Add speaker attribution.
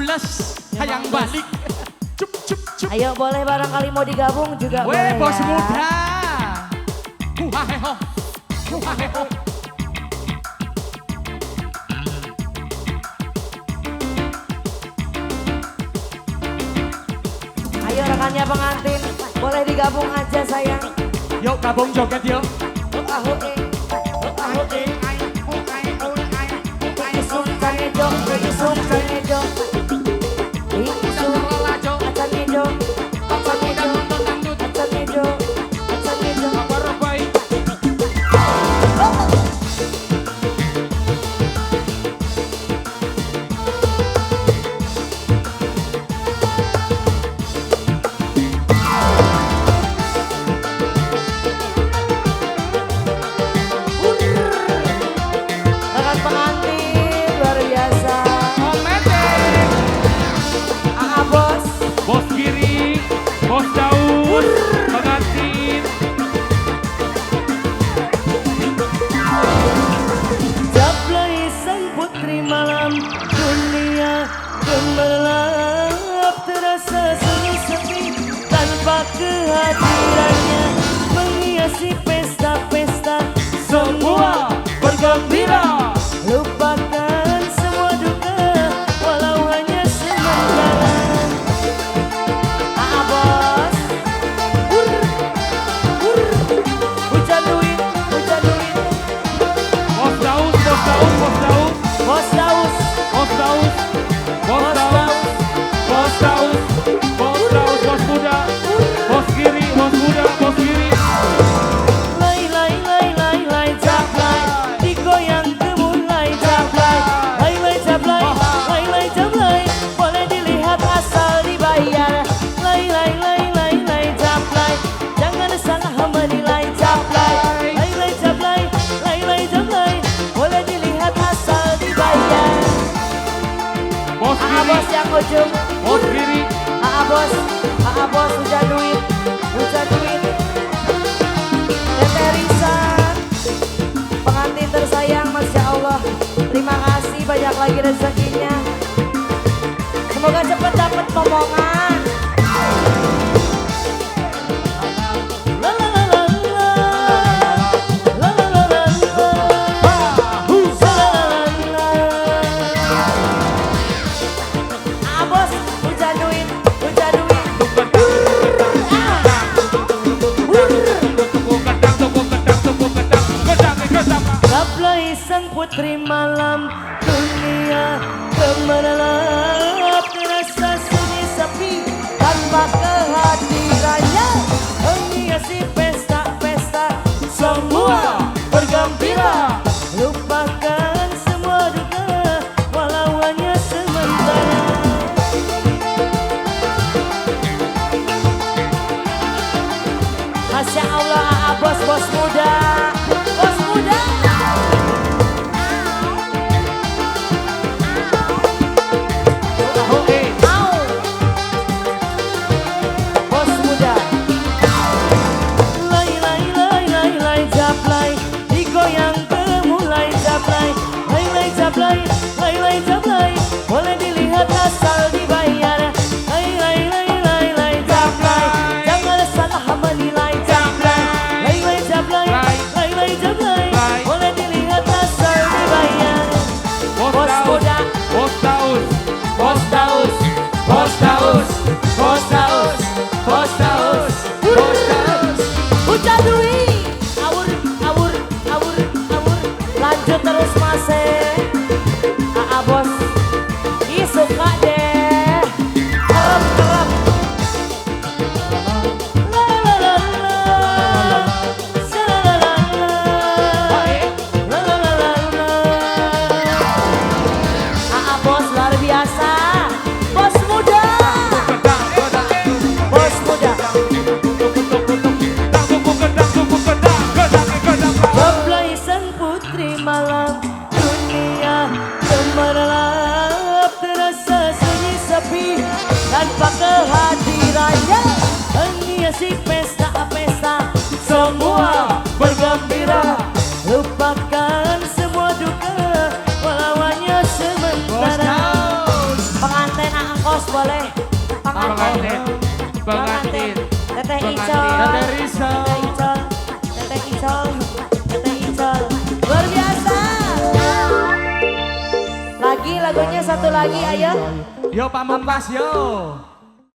Speaker 1: males, hayang balik. Cup, cup, cup.
Speaker 2: Ayo boleh barangkali mau digabung juga
Speaker 1: Weh,
Speaker 2: boleh
Speaker 1: bos
Speaker 2: ya.
Speaker 1: muda. Huhaheho, huhaheho.
Speaker 2: Ayo rekannya pengantin, boleh digabung aja sayang.
Speaker 1: Yuk gabung joget yuk.
Speaker 2: Isung canejo, isung canejo. Isung canejo, canejo, canejo, canejo. Rekan pengantin luar biasa. Aa bos,
Speaker 1: Bos kiri, bos Daud, pengantin.
Speaker 2: Jablay sang putri malam dunia gemerlap terasa sunyi sepi tanpa kehadirannya menghiasi pesta-pesta semua bergembira lupakan semua duka walau hanya sementara. Aa bos, hujan duit, hujan duit.
Speaker 1: Bos Daud, bos Daud, bos Daud,
Speaker 2: Bos Daus,
Speaker 1: bos Daud, bos Daud, bos Daud, bos Daud, bos muda, bos kiri, bos muda, bos kiri.
Speaker 2: lay lay lay lay lay jablay, digoyang gemulai jablay, lay lay jablay, lay lay jablay, boleh dilihat asal dibayar. Lay lay lay lay lay jablay, jangan salah menilai jablay, lay lay jablay, lay jablay, boleh dilihat asal dibayar.
Speaker 1: Bos
Speaker 2: Aa
Speaker 1: kiri,
Speaker 2: bos yang ujung,
Speaker 1: bos kiri.
Speaker 2: aa bos hujan duit, hujan duit. Tete Risa, pengantin tersayang, Masya Allah. Terima kasih banyak lagi rezekinya. Semoga cepat dapat momongan. La la la la la. La la la la la. La la la la. Ah bos, hujan duit, hujan duit. Gablay sang putri malam dunia gemerlap terasa sunyi sepi tanpa kehadirannya menghiasi pesta-pesta semua bergembira lupakan semua duka walau hanya sementara. Masya Allah, Aa bos, bos muda, bos muda. Mau, bos muda. Lay lay lay lay lay jablay, digoyang gemulai jablay, lay jablay, lay jablay, boleh dilihat asal dibayar. Lay lay lay lay lay jablay, jangan salah menilai jablay. Lay jablay, lay jablay, boleh dilihat asal dibayar. Bos muda,
Speaker 1: Bos Daud,
Speaker 2: bos Daus, bos Daus, bos Daus, bos Daus, bos Daus. Hujan duit, awur, awur, awur, awur. Lanjut terus masih. Aa bos, ih suka deh. Kerem, kerem. La la la la. Sa la la la. La la la la la. Aa bos luar biasa. Bos muda. Bos muda. Jablay sang putri malam dunia gemerlap terasa sunyi sepi tanpa kehadirannya menghiasi pesta-pesta semua bergembira lupakan semua duka walau hanya sementara. Pengantin Kos boleh.
Speaker 1: Pengantin. Pengantin.
Speaker 2: Teteh
Speaker 1: Pengantin.
Speaker 2: Icol.
Speaker 1: Teteh Risa.
Speaker 2: Teteh Icol. Teteh Icol. Teteh Icol. Luar biasa. Lagi lagunya satu lagi ayo.
Speaker 1: Yo Pamungkas yo.